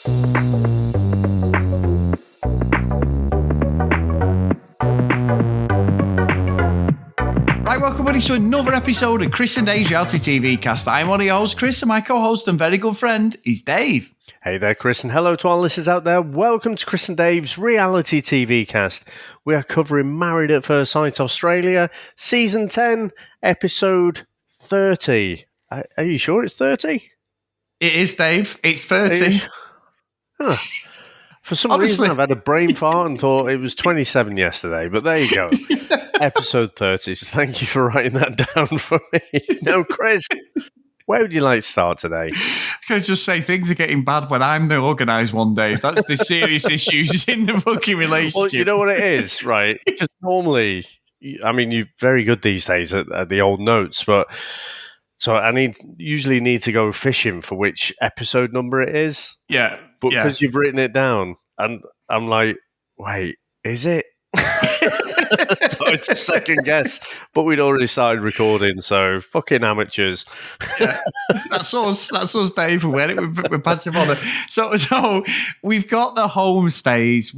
Right, welcome everybody to another episode of Chris and Dave's Reality TV Cast. I'm one of your hosts, Chris, and my co-host and very good friend is Dave. Hey there, Chris, and hello to our listeners out there. Welcome to Chris and Dave's Reality TV Cast. We are covering Married at First Sight Australia, Season 10, Episode 30. Are you sure it's 30? It is, Dave. It's 30. Huh. For some reason, I've had a brain fart and thought it was 27 yesterday, but there you go. Episode 30. So thank you for writing that down for me. Now, Chris, where would you like to start today? Can I just say things are getting bad when I'm the organised one, Dave? That's the serious issues in the fucking relationship. Well, you know what it is, right? Because normally, I mean, you're very good these days at the old notes, but so I usually need to go fishing for which episode number it is. Yeah. But because you've written it down, and I'm like, wait, is it? So it's a second guess, but we'd already started recording, so fucking amateurs. Yeah, that's us, Dave. We're badge of honour. So we've got the homestays.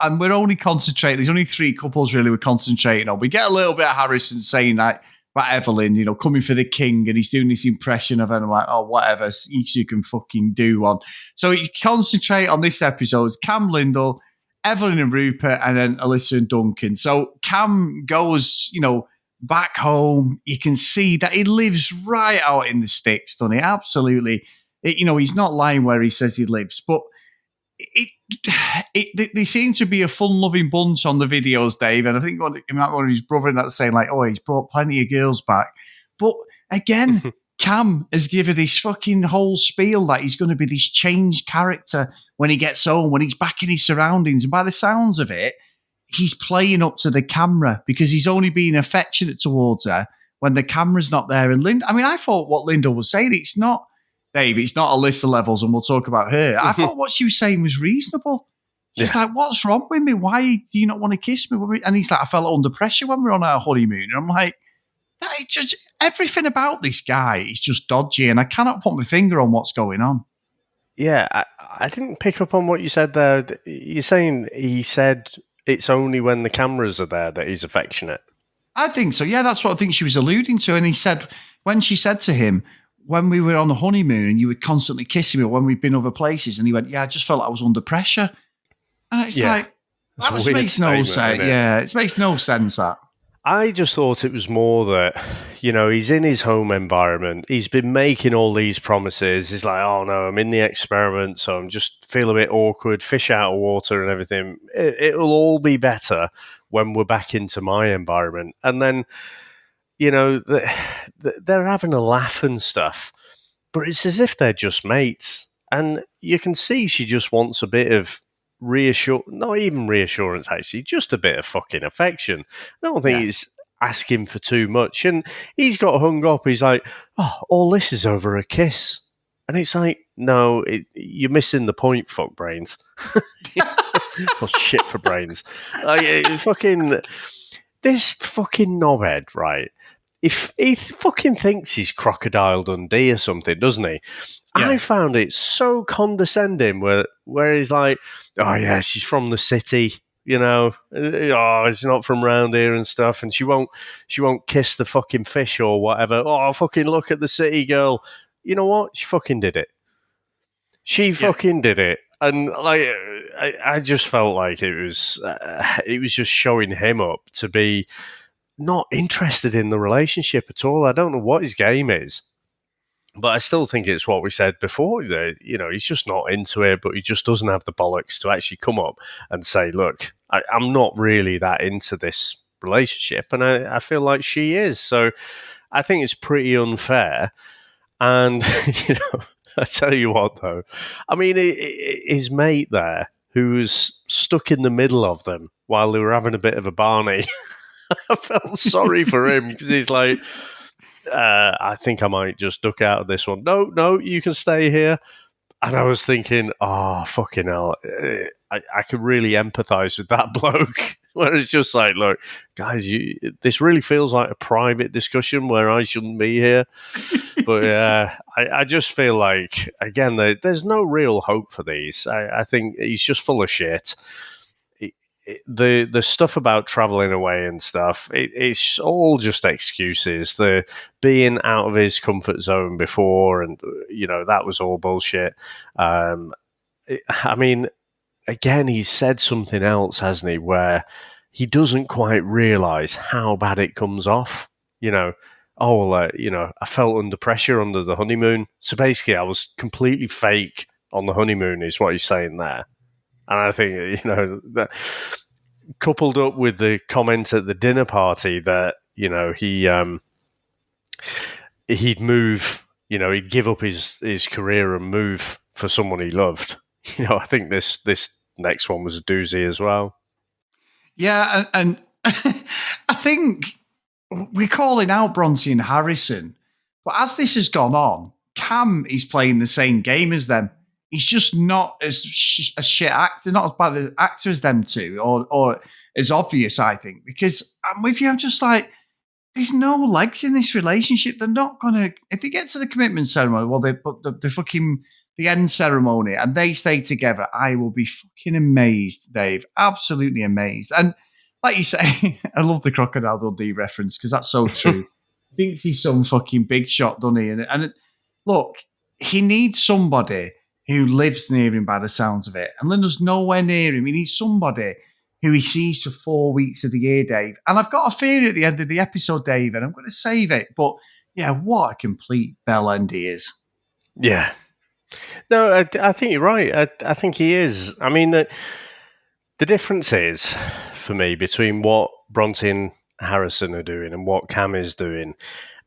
And we're only concentrating. There's only 3 couples really we're concentrating on. We get a little bit of Harrison saying that about Evelyn, coming for the king, and he's doing this impression of her, and I'm like, oh, whatever, you can fucking do one. So you concentrate on this episode. It's Cam, Lindall, Evelyn and Rupert, and then Alyssa and Duncan. So Cam goes, back home. You can see that he lives right out in the sticks, doesn't he? Absolutely. He's not lying where he says he lives, but they seem to be a fun-loving bunch on the videos, Dave. And I think one of his brother that's saying like, oh, he's brought plenty of girls back. But again, Cam has given this fucking whole spiel that he's going to be this changed character when he gets home, when he's back in his surroundings. And by the sounds of it, he's playing up to the camera because he's only being affectionate towards her when the camera's not there. And I thought what Linda was saying, it's not, Dave, it's not Alyssa levels, and we'll talk about her. I thought what she was saying was reasonable. She's like, what's wrong with me? Why do you not want to kiss me? And he's like, I felt under pressure when we were on our honeymoon. And I'm like, everything about this guy is just dodgy, and I cannot put my finger on what's going on. Yeah, I didn't pick up on what you said there. You're saying he said it's only when the cameras are there that he's affectionate. I think so. Yeah, that's what I think she was alluding to. And he said, when she said to him, when we were on the honeymoon and you would constantly kiss me, or when we've been other places, and he went, yeah, I just felt like I was under pressure. And it's like, that makes no sense. Yeah, it makes no sense, that. I just thought it was more that, he's in his home environment. He's been making all these promises. He's like, oh, no, I'm in the experiment, so I'm just feel a bit awkward, fish out of water and everything. It'll all be better when we're back into my environment. And then, they're having a laugh and stuff, but it's as if they're just mates. And you can see she just wants a bit of not even reassurance, actually, just a bit of fucking affection. I don't think he's asking for too much. And he's got hung up. He's like, oh, all this is over a kiss. And it's like, no, you're missing the point, fuck brains. Or shit for brains. This fucking knobhead, right? If he fucking thinks he's Crocodile Dundee or something, doesn't he? Yeah. I found it so condescending where he's like, oh yeah, she's from the city, oh, she's not from round here and stuff, and she won't kiss the fucking fish or whatever. Oh, fucking look at the city girl. You know what? She fucking did it. Fucking did it. And like, I just felt like it was just showing him up to be not interested in the relationship at all. I don't know what his game is, but I still think it's what we said before. He's just not into it, but he just doesn't have the bollocks to actually come up and say, look, I'm not really that into this relationship, and I feel like she is. So I think it's pretty unfair. And, I tell you what, though, I mean, his mate there, who was stuck in the middle of them while they were having a bit of a Barney, I felt sorry for him because he's like, I think I might just duck out of this one. No, you can stay here. And I was thinking, oh, fucking hell. I could really empathise with that bloke. Where it's just like, look, guys, this really feels like a private discussion where I shouldn't be here. But I just feel like, again, there's no real hope for these. I think he's just full of shit. The stuff about traveling away and stuff, it's all just excuses. The being out of his comfort zone before, and that was all bullshit. I mean, again, he's said something else, hasn't he, where he doesn't quite realise how bad it comes off. I felt under pressure under the honeymoon. So basically, I was completely fake on the honeymoon, is what he's saying there. And I think, that coupled up with the comment at the dinner party that, he'd move, he'd give up his career and move for someone he loved. I think this next one was a doozy as well. Yeah, and I think we're calling out Bronte and Harrison, but as this has gone on, Cam is playing the same game as them. He's just not a shit actor, not as bad an actor as them two, or as obvious, I think, because I'm with you. I'm just like, there's no legs in this relationship. They're not going to, if they get to the commitment ceremony, well, they put the fucking, the end ceremony and they stay together, I will be fucking amazed, Dave. Absolutely amazed. And like you say, I love the Crocodile Dundee reference because that's so true. Thinks he's some fucking big shot, doesn't he? And look, he needs somebody who lives near him by the sounds of it. And Linda's nowhere near him. He needs somebody who he sees for 4 weeks of the year, Dave. And I've got a theory at the end of the episode, Dave, and I'm going to save it. But yeah, what a complete bell end he is. Yeah. No, I think you're right. I think he is. I mean, the difference is, for me, between what Bronte and Harrison are doing and what Cam is doing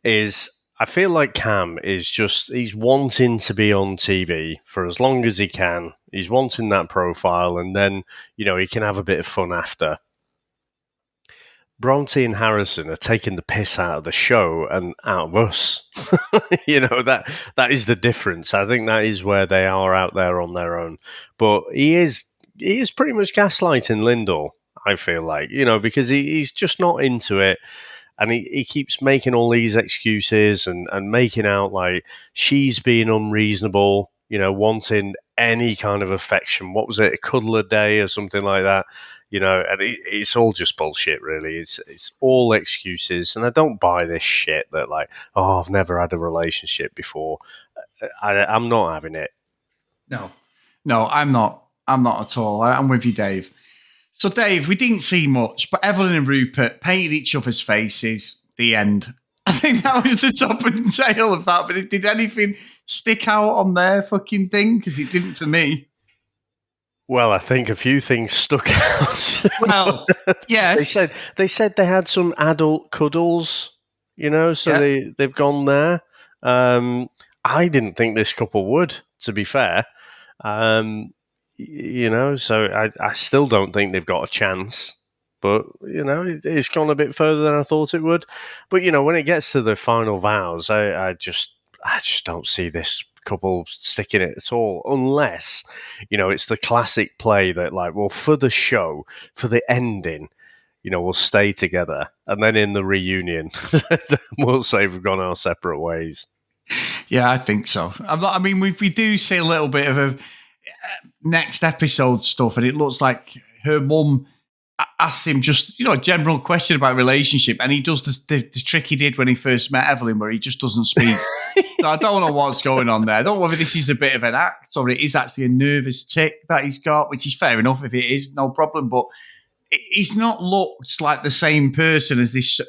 is, I feel like Cam is he's wanting to be on TV for as long as he can. He's wanting that profile, and then, he can have a bit of fun after. Bronte and Harrison are taking the piss out of the show and out of us. That is the difference. I think that is where they are out there on their own. But he is pretty much gaslighting Lindall, I feel like, because he's just not into it. And he keeps making all these excuses and making out like she's being unreasonable, wanting any kind of affection. What was it, a cuddle a day or something like that? And it's all just bullshit, really. It's all excuses. And I don't buy this shit that like, oh, I've never had a relationship before. I'm not having it. No, I'm not at all. I'm with you, Dave. So, Dave, we didn't see much, but Evelyn and Rupert painted each other's faces. The end. I think that was the top and tail of that. But did anything stick out on their fucking thing? Because it didn't for me. Well, I think a few things stuck out. Well, yes. They said they had some adult cuddles, so they've gone there. I didn't think this couple would, to be fair. So I still don't think they've got a chance. But, it's gone a bit further than I thought it would. But, when it gets to the final vows, I just don't see this couple sticking it at all. Unless, it's the classic play that, like, well, for the show, for the ending, we'll stay together. And then in the reunion, we'll say we've gone our separate ways. Yeah, I think so. We do see a little bit of a next episode stuff, and it looks like her mum asks him just, a general question about relationship, and he does the trick he did when he first met Evelyn, where he just doesn't speak. So I don't know what's going on there. I don't know whether this is a bit of an act or it is actually a nervous tick that he's got, which is fair enough if it is, no problem. But he's not looked like the same person as this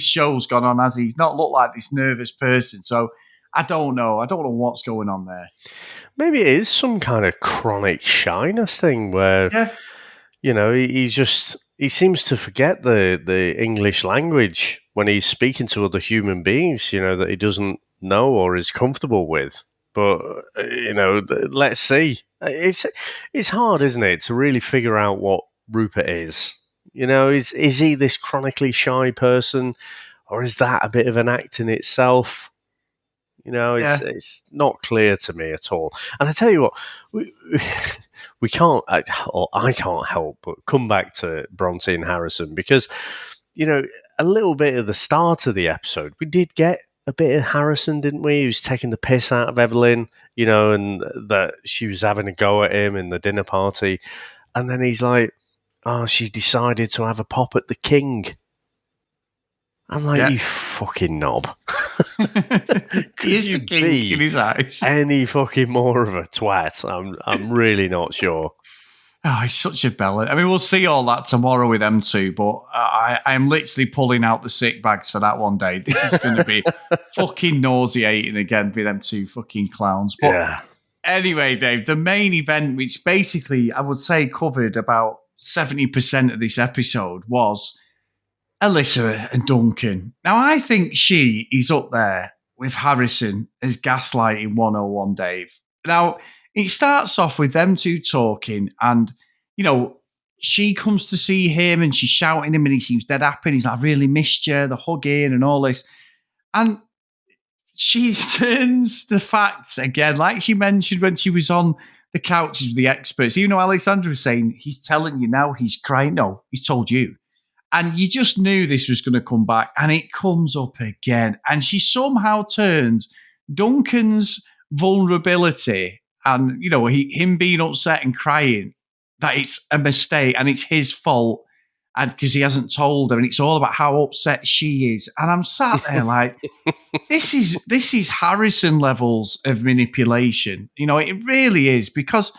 show's gone on, has he? He's not looked like this nervous person. So I don't know. I don't know what's going on there. Maybe it is some kind of chronic shyness thing where, he seems to forget the English language when he's speaking to other human beings, that he doesn't know or is comfortable with. But, let's see. It's hard, isn't it, to really figure out what Rupert is. Is he this chronically shy person, or is that a bit of an act in itself? It's not clear to me at all. And I tell you what, we can't, or I can't help but come back to Bronte and Harrison because, a little bit of the start of the episode, we did get a bit of Harrison, didn't we? He was taking the piss out of Evelyn, and that she was having a go at him in the dinner party. And then he's like, oh, she decided to have a pop at the king. I'm like, you fucking knob. He's the king in his eyes. Any fucking more of a twat? I'm really not sure. Oh, he's such a bellend. I mean, we'll see all that tomorrow with them two, but I'm literally pulling out the sick bags for that one day. This is going to be fucking nauseating again with them two fucking clowns. But anyway, Dave, the main event, which basically I would say covered about 70% of this episode, was Alyssa and Duncan. Now, I think she is up there with Harrison as gaslighting 101, Dave. Now, it starts off with them two talking, and, she comes to see him and she's shouting him and he seems dead happy. He's like, I really missed you, the hugging and all this. And she turns the facts again, like she mentioned when she was on the couches with the experts. Even though Alessandra was saying, he's telling you now, he's crying. No, he told you. And you just knew this was going to come back, and it comes up again. And she somehow turns Duncan's vulnerability and, him being upset and crying, that it's a mistake and it's his fault, and because he hasn't told her, and it's all about how upset she is. And I'm sat there like, this is Harrison levels of manipulation. It really is, because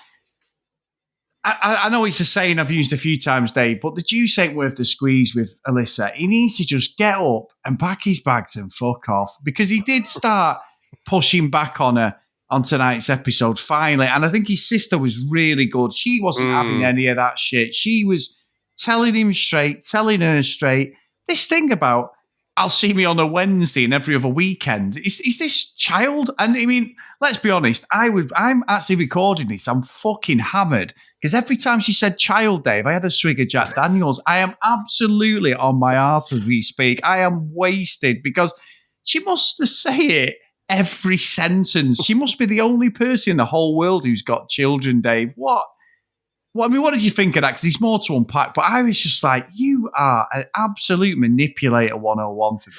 I know it's a saying I've used a few times, Dave, but the juice ain't worth the squeeze with Alyssa. He needs to just get up and pack his bags and fuck off, because he did start pushing back on her on tonight's episode finally. And I think his sister was really good. She wasn't having any of that shit. She was telling him straight, telling her straight. This thing about, I'll see me on a Wednesday and every other weekend. Is this child? And I mean, let's be honest, I'm actually recording this. I'm fucking hammered. Because every time she said child, Dave, I had a swig of Jack Daniels. I am absolutely on my arse as we speak. I am wasted, because she must say it every sentence. She must be the only person in the whole world who's got children, Dave. What did you think of that? Because there's more to unpack. But I was just like, you are an absolute manipulator 101 for me.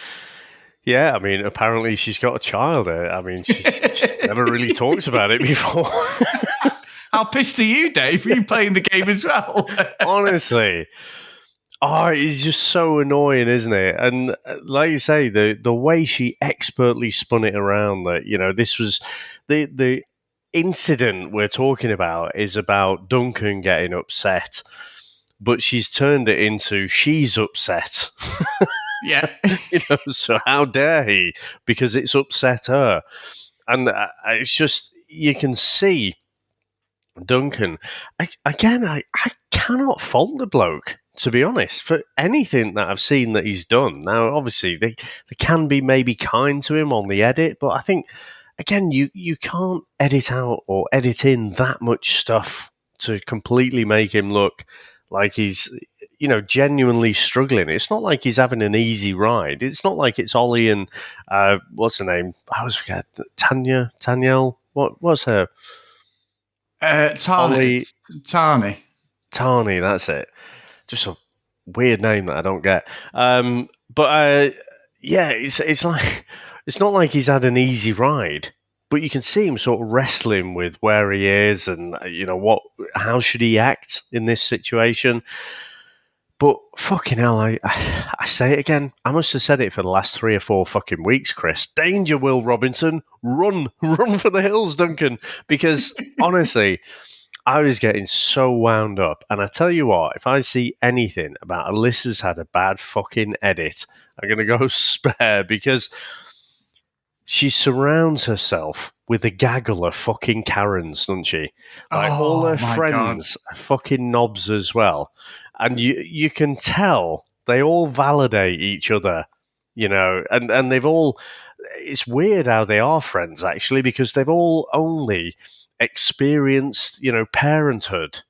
Yeah, I mean, apparently she's got a child. I mean, she's never really talked about it before. How pissed are you, Dave? Are you playing the game as well? Honestly. It's just so annoying, isn't it? And like you say, the way she expertly spun it around, that, this was the incident we're talking about is about Duncan getting upset, but she's turned it into she's upset. Yeah. So how dare he? Because it's upset her. And it's just, you can see Duncan. I cannot fault the bloke, to be honest, for anything that I've seen that he's done. Now, obviously, they can be maybe kind to him on the edit, but I think, again, you can't edit out or edit in that much stuff to completely make him look like he's, genuinely struggling. It's not like he's having an easy ride. It's not like it's Ollie and, what's her name? I always forget. Tanyel? What's her? Tarny, that's it. Just a weird name that I don't get. But it's like, it's not like he's had an easy ride, but you can see him sort of wrestling with where he is and, how should he act in this situation. But fucking hell, I say it again. I must have said it for the last 3 or 4 fucking weeks, Chris. Danger, Will Robinson. Run for the hills, Duncan. Because honestly, I was getting so wound up. And I tell you what, if I see anything about Alyssa's had a bad fucking edit, I'm going to go spare, because she surrounds herself with a gaggle of fucking Karens, doesn't she? Like, all her friends are fucking knobs as well. And you can tell they all validate each other, and they've all, it's weird how they are friends, actually, because they've all only experienced, parenthood.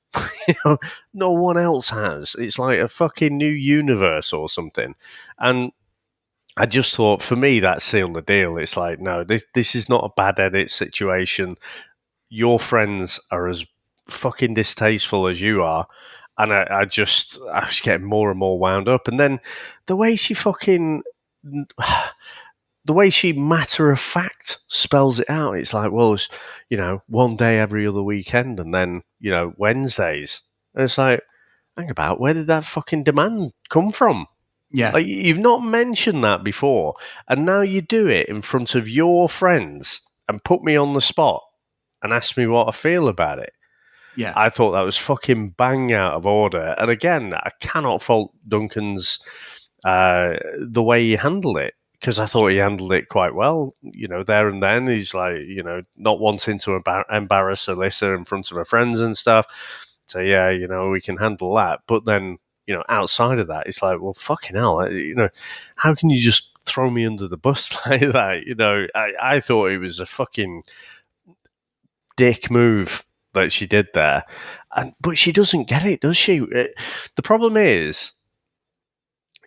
No one else has. It's like a fucking new universe or something. And I just thought, for me, that sealed the deal. It's like, no, this is not a bad edit situation. Your friends are as fucking distasteful as you are. And I was getting more and more wound up. And then the way she the way she matter of fact spells it out, it's like, well, it's, one day every other weekend and then, Wednesdays. And it's like, hang about, where did that fucking demand come from? Yeah. Like, you've not mentioned that before, and now you do it in front of your friends and put me on the spot and ask me what I feel about it. Yeah. I thought that was fucking bang out of order. And again, I cannot fault Duncan's the way he handled it, because I thought he handled it quite well. There and then he's like, not wanting to embarrass Alyssa in front of her friends and stuff. So yeah, we can handle that. But then, outside of that, it's like, well, fucking hell, how can you just throw me under the bus like that? I thought it was a fucking dick move that she did there, but she doesn't get it, does she? The problem is,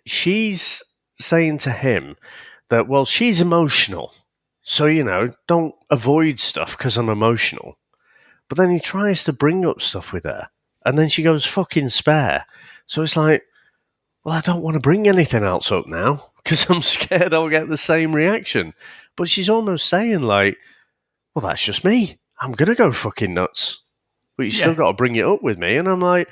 she's saying to him that, well, she's emotional, so don't avoid stuff because I'm emotional. But then he tries to bring up stuff with her, and then she goes fucking spare. So it's like, well, I don't want to bring anything else up now because I'm scared I'll get the same reaction. But she's almost saying like, well, that's just me. I'm gonna go fucking nuts. But you still got to bring it up with me. And I'm like,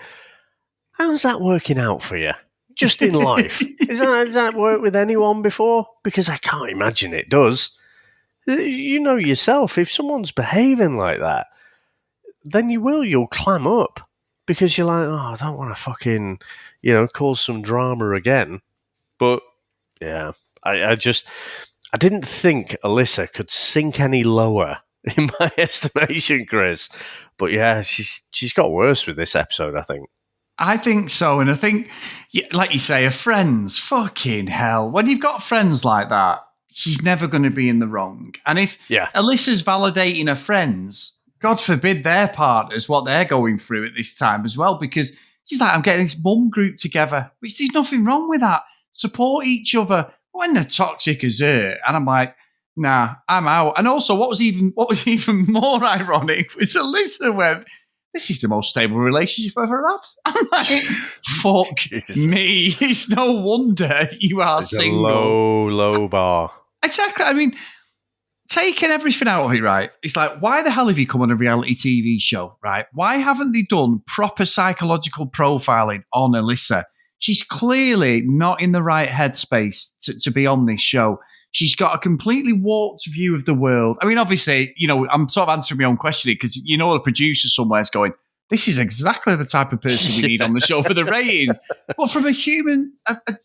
how's that working out for you? Just in life. Has that worked with anyone before? Because I can't imagine it does. You know yourself, if someone's behaving like that, then you'll clam up. Because you're like, oh, I don't want to fucking, cause some drama again. But, yeah, I didn't think Alyssa could sink any lower in my estimation, Chris. But yeah, she's got worse with this episode, I think. I think so. And I think, like you say, her friends, fucking hell. When you've got friends like that, she's never going to be in the wrong. And if Alyssa's validating her friends, God forbid their partners, what they're going through at this time as well, because she's like, I'm getting this mum group together, which there's nothing wrong with that. Support each other when they're toxic as her. And I'm like, nah, I'm out. And also, what was even more ironic was Alyssa went, this is the most stable relationship I've ever had. I'm like, fuck me. It's no wonder you are single. Low bar. Exactly. I mean, taking everything out of it, right? It's like, why the hell have you come on a reality TV show, right? Why haven't they done proper psychological profiling on Alyssa? She's clearly not in the right headspace to be on this show. She's got a completely warped view of the world. I mean, obviously, I'm sort of answering my own question because, the producer somewhere is going, this is exactly the type of person we need on the show for the ratings. But from a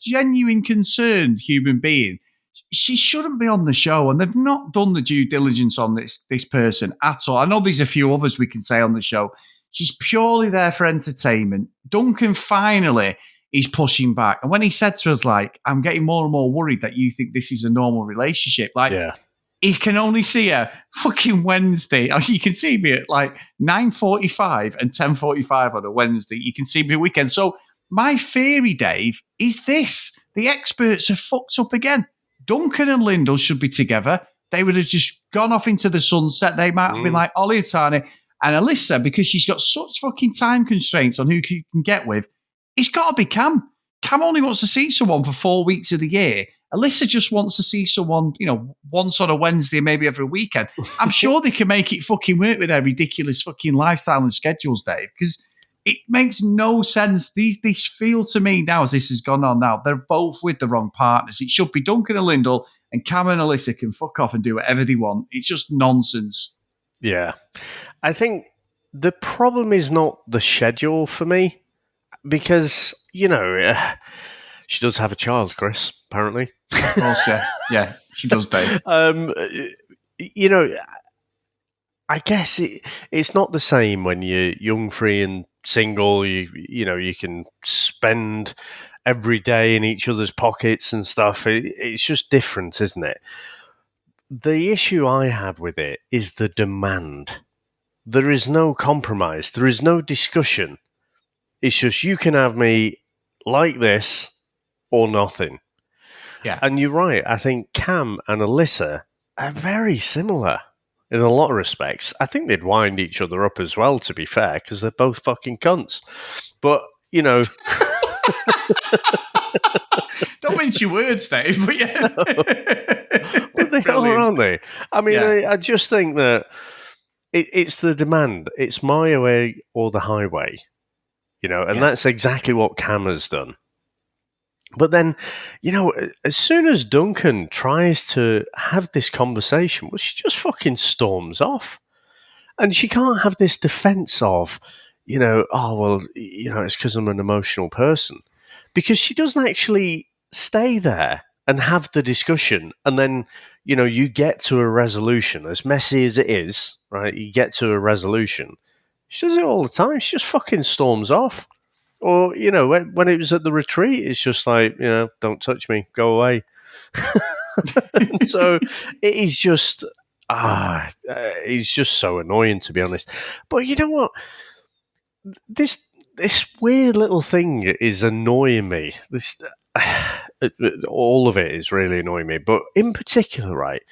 genuine concerned human being, she shouldn't be on the show. And they've not done the due diligence on this person at all. I know there's a few others we can say on the show. She's purely there for entertainment. Duncan finally... he's pushing back. And when he said to us, like, I'm getting more and more worried that you think this is a normal relationship. Like, he can only see her fucking Wednesday. You can see me at like 9:45 and 10:45 on a Wednesday. You can see me weekend. So my theory, Dave, is this. The experts are fucked up again. Duncan and Lindall should be together. They would have just gone off into the sunset. They might have been like Ollie and Tani. And Alyssa, because she's got such fucking time constraints on who she can get with, it's got to be Cam. Cam only wants to see someone for 4 weeks of the year. Alyssa just wants to see someone, once on a Wednesday, maybe every weekend. I'm sure they can make it fucking work with their ridiculous fucking lifestyle and schedules, Dave, because it makes no sense. These feel to me now, as this has gone on now, they're both with the wrong partners. It should be Duncan and Lindall, and Cam and Alyssa can fuck off and do whatever they want. It's just nonsense. Yeah. I think the problem is not the schedule for me. Because, she does have a child, Chris, apparently. Of course, yeah. Yeah, she does, Dave. I guess it's not the same when you're young, free and single. You can spend every day in each other's pockets and stuff. It's just different, isn't it? The issue I have with it is the demand. There is no compromise. There is no discussion. It's just, you can have me like this or nothing. Yeah. And you're right. I think Cam and Alyssa are very similar in a lot of respects. I think they'd wind each other up as well, to be fair, because they're both fucking cunts. But, you know... Don't mince your words, Dave. But yeah. But they are, aren't they? I mean, Yeah. I just think that it's the demand. It's my way or the highway, you know, and that's exactly what Cam has done. But then, you know, as soon as Duncan tries to have this conversation, well, she just fucking storms off. And she can't have this defense of, you know, oh, well, you know, it's because I'm an emotional person. Because she doesn't actually stay there and have the discussion. And then, you know, you get to a resolution, as messy as it is, right? You get to a resolution. She does it all the time. She just fucking storms off. Or, you know, when it was at the retreat, it's just like, you know, don't touch me, go away. So it is just, it's just so annoying, to be honest. But you know what? This weird little thing is annoying me. This, all of it is really annoying me. But in particular, right,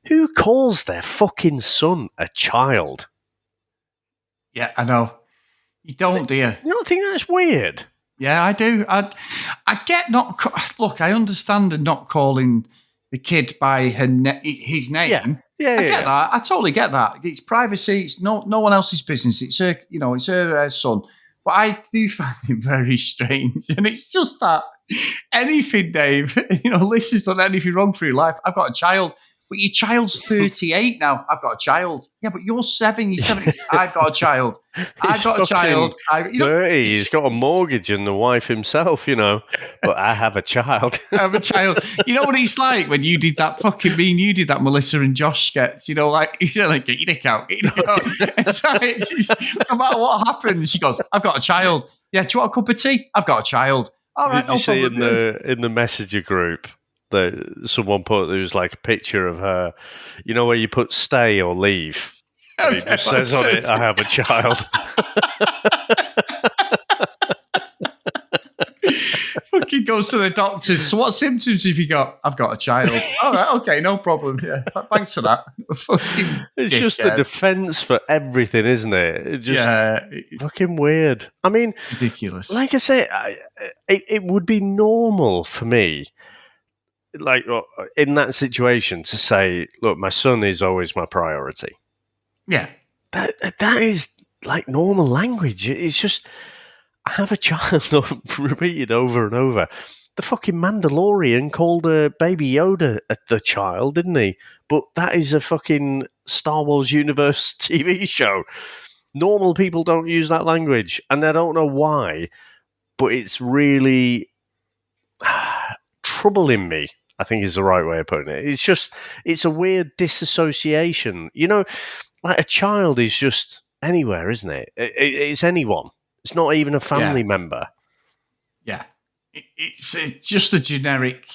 who calls their fucking son a child? Yeah, I know. You don't, do you? You don't think that's weird? Yeah, I do. I get not. Look, I understand the not calling the kid by his name. Yeah. I get that. I totally get that. It's privacy. It's no one else's business. It's her. You know, it's her son. But I do find it very strange, and it's just that anything, Dave. You know, Alyssa's done anything wrong for your life. I've got a child. But your child's 38 now. I've got a child. Yeah, but you're 7. You're 7. I've got a child. I've got a child. 30. He's got a mortgage and the wife himself, you know. But I have a child. I have a child. You know what it's like when you did that you did that Melissa and Josh sketch, you know, like, you know, like, get your dick out. You know? It's like, no matter what happens, she goes, I've got a child. Yeah, do you want a cup of tea? I've got a child. All right, did you see in the messenger group that someone put, there was like a picture of her, you know, where you put stay or leave, and it just says on it, I have a child. Fucking goes to the doctors. So what symptoms have you got? I've got a child. All right, okay, no problem. Yeah, thanks for that. It's just the defense for everything, isn't it? It's just fucking weird. I mean, ridiculous. Like I say, it would be normal for me, like in that situation, to say, look, my son is always my priority. Yeah. That is like normal language. It's just, I have a child, repeated over and over. The fucking Mandalorian called Baby Yoda the child, didn't he? But that is a fucking Star Wars universe TV show. Normal people don't use that language, and I don't know why, but it's really troubling me, I think is the right way of putting it. It's just, it's a weird disassociation. You know, like a child is just anywhere, isn't it? It's anyone. It's not even a family member. Yeah. It's just a generic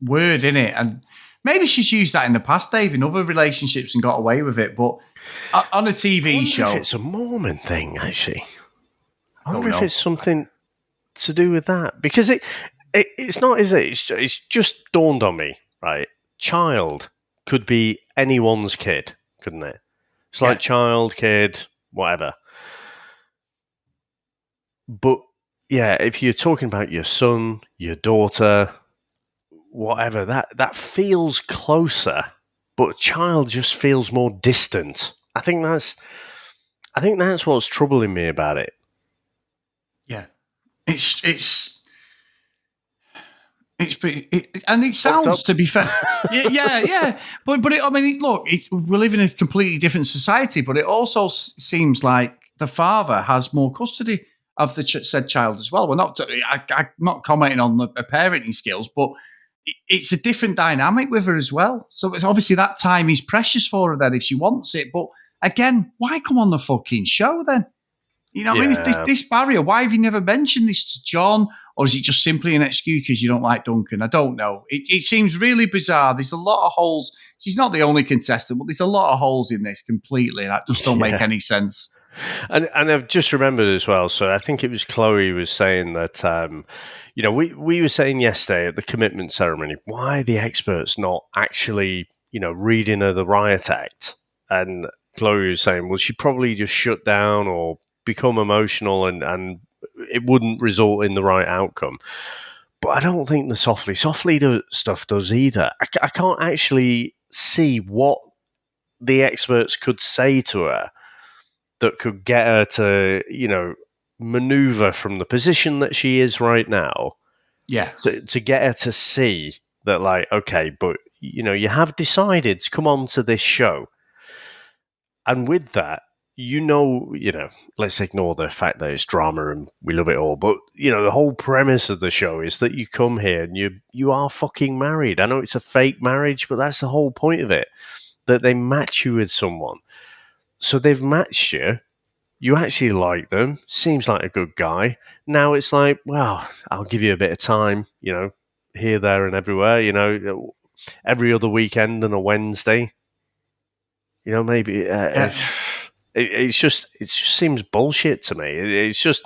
word, isn't it? And maybe she's used that in the past, Dave, in other relationships and got away with it. But on a TV show... if it's a Mormon thing, actually. I wonder if it's something to do with that. Because it's not, is it? It's just dawned on me, right? Child could be anyone's kid, couldn't it? It's like child, kid, whatever. But, yeah, if you're talking about your son, your daughter, whatever, that feels closer, but child just feels more distant. I think that's what's troubling me about it. Yeah. It's and it sounds, to be fair, yeah. But I mean, look, we live in a completely different society, but it also seems like the father has more custody of the said child as well. I'm not commenting on the parenting skills, but it's a different dynamic with her as well. So it's obviously that time is precious for her then if she wants it. But again, why come on the fucking show then? You know what I mean? If this barrier, why have you never mentioned this to John? Or is it just simply an excuse because you don't like Duncan? I don't know. It seems really bizarre. There's a lot of holes. She's not the only contestant, but there's a lot of holes in this completely. That just don't make any sense. And I've just remembered as well. So I think it was Chloe was saying that, we were saying yesterday at the commitment ceremony, why are the experts not actually, reading her the riot act? And Chloe was saying, well, she probably just shut down or become emotional and it wouldn't result in the right outcome. But I don't think the softly stuff does either. I can't actually see what the experts could say to her that could get her to, maneuver from the position that she is right now. Yeah. To get her to see that, like, okay, but, you have decided to come on to this show. And with that, let's ignore the fact that it's drama and we love it all. But, the whole premise of the show is that you come here and you are fucking married. I know it's a fake marriage, but that's the whole point of it, that they match you with someone. So they've matched you. You actually like them. Seems like a good guy. Now it's like, well, I'll give you a bit of time, here, there, and everywhere, every other weekend and a Wednesday. Maybe it just seems bullshit to me. It's just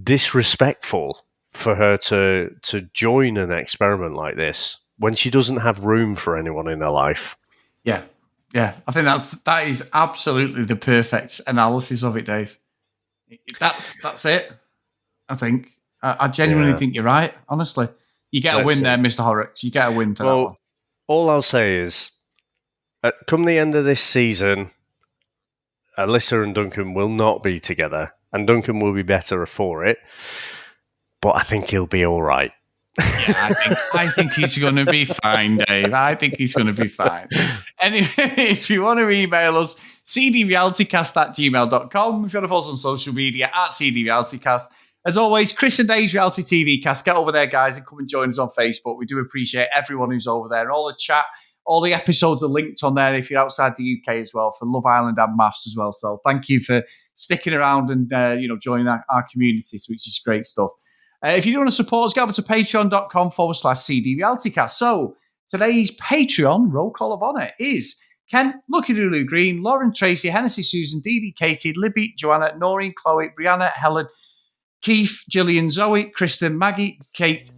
disrespectful for her to join an experiment like this when she doesn't have room for anyone in her life. Yeah. Yeah, I think that is absolutely the perfect analysis of it, Dave. That's it. I think I genuinely think you're right. Honestly, you get a win there, Mr. Horrocks. You get a win for that one. All I'll say is, come the end of this season, Alyssa and Duncan will not be together, and Duncan will be better for it. But I think he'll be all right. Yeah, I think he's going to be fine, Dave. I think he's going to be fine. Anyway, if you want to email us, cdrealitycast@gmail.com. If you want to follow us on social media, @cdrealitycast. As always, Chris and Dave's Reality TV Cast. Get over there, guys, and come and join us on Facebook. We do appreciate everyone who's over there. And all the chat, all the episodes are linked on there if you're outside the UK as well, for Love Island and Maths as well. So thank you for sticking around and joining our community, which is great stuff. If you do want to support us, go over to patreon.com/CDRealityCast. So today's Patreon roll call of honour is Ken, Lucky Lulu Green, Lauren, Tracy, Hennessy, Susan, Dee Dee, Katie, Libby, Joanna, Noreen, Chloe, Brianna, Helen, Keith, Gillian, Zoe, Kristen, Maggie, Kate,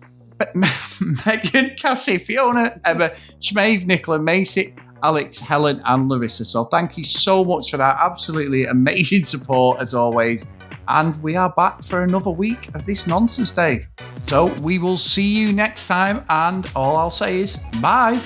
Megan, Cassie, Fiona, Emma, Shmave, Nicola, Macy, Alex, Helen, and Larissa. So thank you so much for that absolutely amazing support as always. And we are back for another week of this nonsense, Dave. So we will see you next time. And all I'll say is bye.